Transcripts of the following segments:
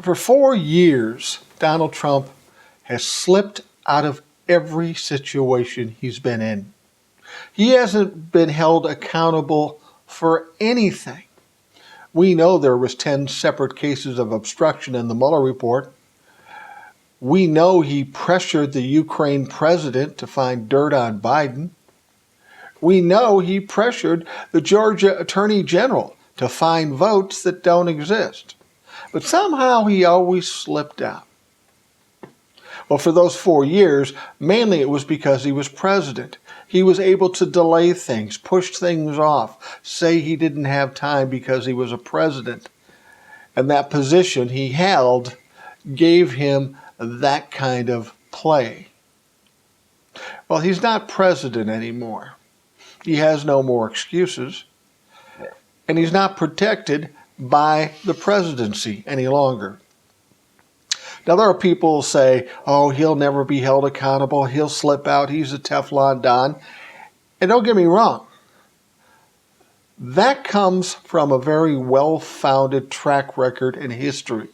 For 4 years, Donald Trump has slipped out of every situation he's been in. He hasn't been held accountable for anything. We know there was 10 separate cases of obstruction in the Mueller report. We know he pressured the Ukraine president to find dirt on Biden. We know he pressured the Georgia Attorney General to find votes that don't exist. But somehow he always slipped out. Well, for those 4 years, mainly it was because he was president. He was able to delay things, push things off, say he didn't have time because he was a president. And that position he held gave him that kind of play. Well, he's not president anymore. He has no more excuses. And he's not protected by the presidency any longer. Now, there are people who say, oh, he'll never be held accountable. He'll slip out. He's a Teflon Don. And don't get me wrong. That comes from a very well-founded track record in history.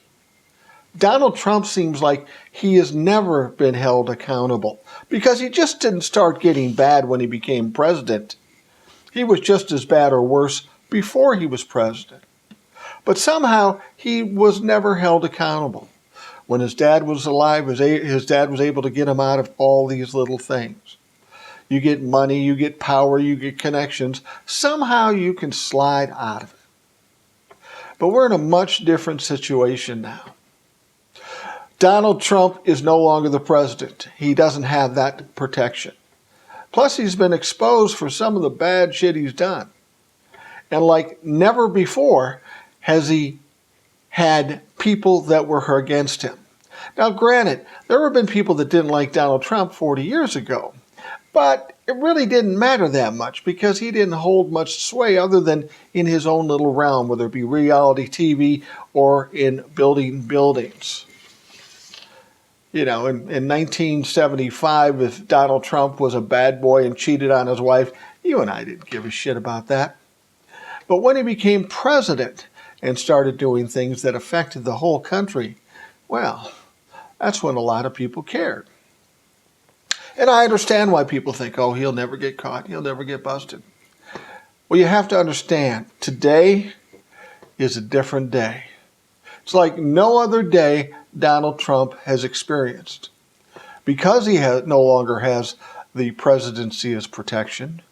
Donald Trump seems like he has never been held accountable because he just didn't start getting bad when he became president. He was just as bad or worse before he was president. But somehow he was never held accountable. When his dad was alive, his dad was able to get him out of all these little things. You get money, you get power, you get connections. Somehow you can slide out of it. But we're in a much different situation now. Donald Trump is no longer the president. He doesn't have that protection. Plus, he's been exposed for some of the bad shit he's done. And like never before has he had people that were against him. Now, granted, there have been people that didn't like Donald Trump 40 years ago, but it really didn't matter that much because he didn't hold much sway other than in his own little realm, whether it be reality TV or in building buildings. You know, in 1975, if Donald Trump was a bad boy and cheated on his wife, you and I didn't give a shit about that. But when he became president and started doing things that affected the whole country, well, that's when a lot of people cared. And I understand why people think, oh, he'll never get caught, he'll never get busted. Well, you have to understand, today is a different day. It's like no other day Donald Trump has experienced. Because he no longer has the presidency as protection,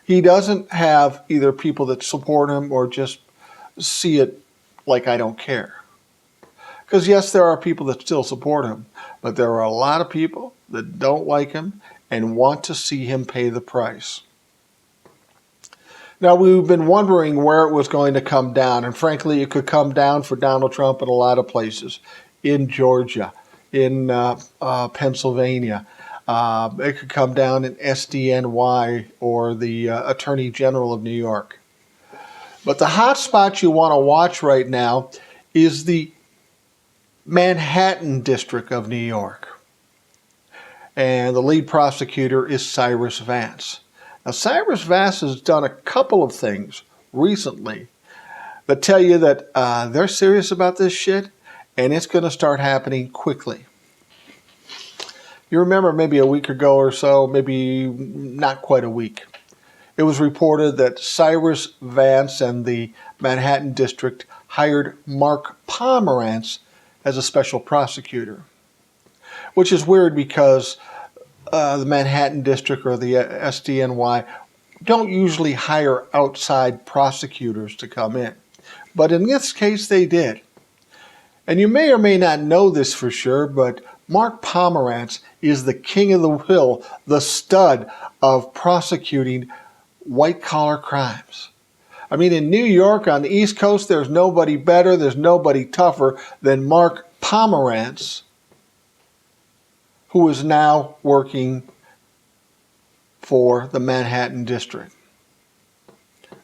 he doesn't have either people that support him or just see it like I don't care. Because yes, there are people that still support him, but there are a lot of people that don't like him and want to see him pay the price. Now, we've been wondering where it was going to come down, and frankly, it could come down for Donald Trump in a lot of places. In Georgia, in Pennsylvania. It could come down in SDNY or the Attorney General of New York. But the hot spot you want to watch right now is the Manhatten District of New York. And the lead prosecutor is Cyrus Vance. Now, Cyrus Vance has done a couple of things recently that tell you that they're serious about this shit, and it's going to start happening quickly. You remember maybe a week ago or so, maybe not quite a week, it was reported that Cyrus Vance and the Manhattan District hired Mark Pomerantz as a special prosecutor, which is weird because the Manhattan District or the SDNY don't usually hire outside prosecutors to come in. But in this case, they did. And you may or may not know this for sure, but Mark Pomerantz is the king of the hill, the stud of prosecuting white-collar crimes. I mean, in New York, on the East Coast, there's nobody better, there's nobody tougher than Mark Pomerantz, who is now working for the Manhattan District.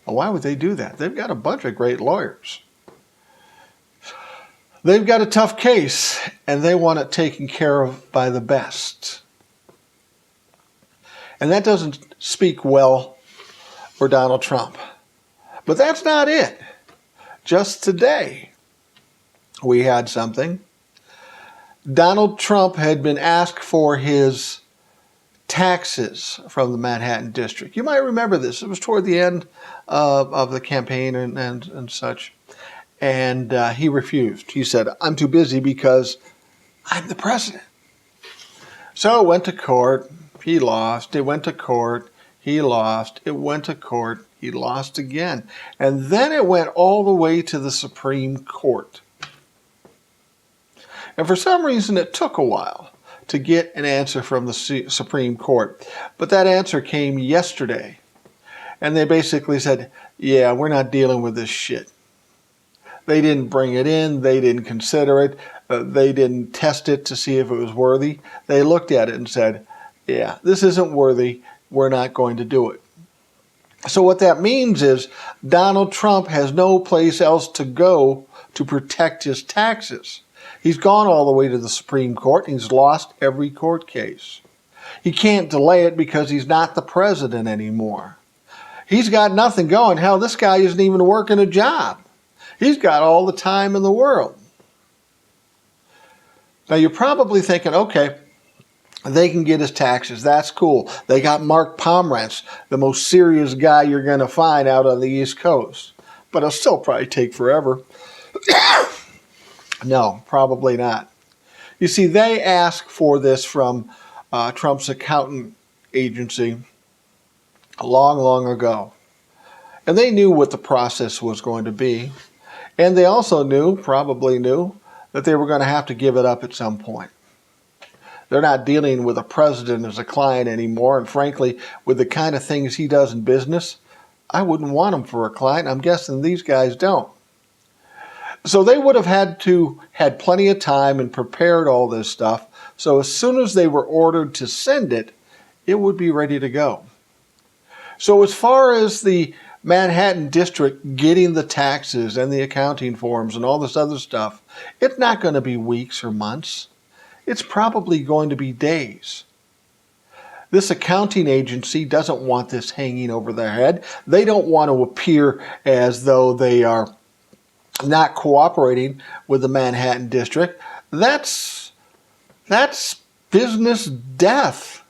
Well, why would they do that? They've got a bunch of great lawyers. They've got a tough case, and they want it taken care of by the best. And that doesn't speak well for Donald Trump. But that's not it. Just today, we had something. Donald Trump had been asked for his taxes from the Manhattan District. You might remember this. It was toward the end of the campaign and such. And he refused. He said, I'm too busy because I'm the president. So it went to court. He lost. It went to court. He lost. It went to court. He lost again. And then it went all the way to the Supreme Court. And for some reason, it took a while to get an answer from the Supreme Court. But that answer came yesterday. And they basically said, yeah, we're not dealing with this shit. They didn't bring it in. They didn't consider it. They didn't test it to see if it was worthy. They looked at it and said, yeah, this isn't worthy. We're not going to do it. So what that means is Donald Trump has no place else to go to protect his taxes. He's gone all the way to the Supreme Court, and he's lost every court case. He can't delay it because he's not the president anymore. He's got nothing going. Hell, this guy isn't even working a job. He's got all the time in the world. Now, you're probably thinking, okay, they can get his taxes. That's cool. They got Mark Pomerantz, the most serious guy you're going to find out on the East Coast. But it'll still probably take forever. No, probably not. You see, they asked for this from Trump's accountant agency long, long ago. And they knew what the process was going to be. And they also probably knew, that they were going to have to give it up at some point. They're not dealing with a president as a client anymore. And frankly, with the kind of things he does in business, I wouldn't want him for a client. I'm guessing these guys don't. So they would have had plenty of time and prepared all this stuff. So as soon as they were ordered to send it, it would be ready to go. So as far as the Manhattan District getting the taxes and the accounting forms and all this other stuff, it's not going to be weeks or months. It's probably going to be days. This accounting agency doesn't want this hanging over their head. They don't want to appear as though they are not cooperating with the Manhattan District. That's business death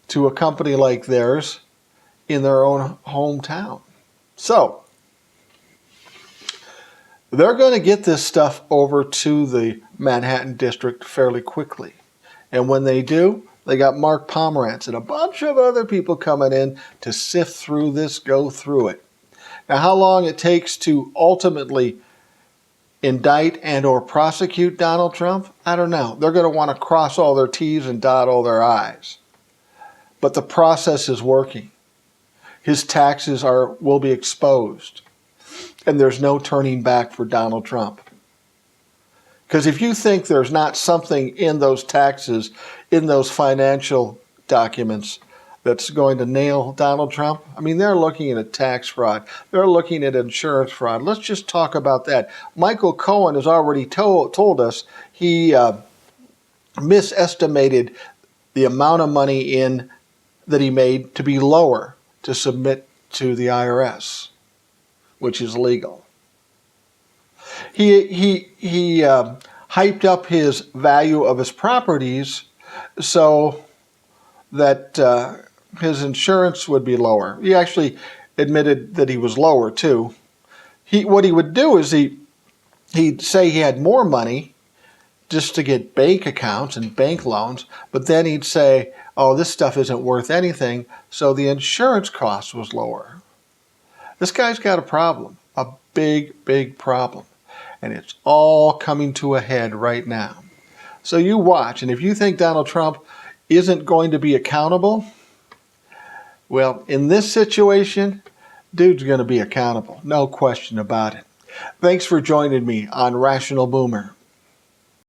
to a company like theirs in their own hometown. So they're going to get this stuff over to the Manhattan District fairly quickly. And when they do, they got Mark Pomerantz and a bunch of other people coming in to sift through this, go through it. Now, how long it takes to ultimately indict and or prosecute Donald Trump, I don't know. They're going to want to cross all their T's and dot all their I's. But the process is working. His taxes will be exposed. And there's no turning back for Donald Trump. Because if you think there's not something in those taxes, in those financial documents, that's going to nail Donald Trump, I mean, they're looking at tax fraud. They're looking at insurance fraud. Let's just talk about that. Michael Cohen has already told us he misestimated the amount of money that he made to be lower to submit to the IRS, which is legal. He hyped up his value of his properties so that his insurance would be lower. He actually admitted that he was lower too. What he would do is he'd say he had more money just to get bank accounts and bank loans, but then he'd say, oh, this stuff isn't worth anything, so the insurance cost was lower. This guy's got a problem, a big, big problem, and it's all coming to a head right now. So you watch, and if you think Donald Trump isn't going to be accountable, well, in this situation, dude's going to be accountable, no question about it. Thanks for joining me on Rational Boomer.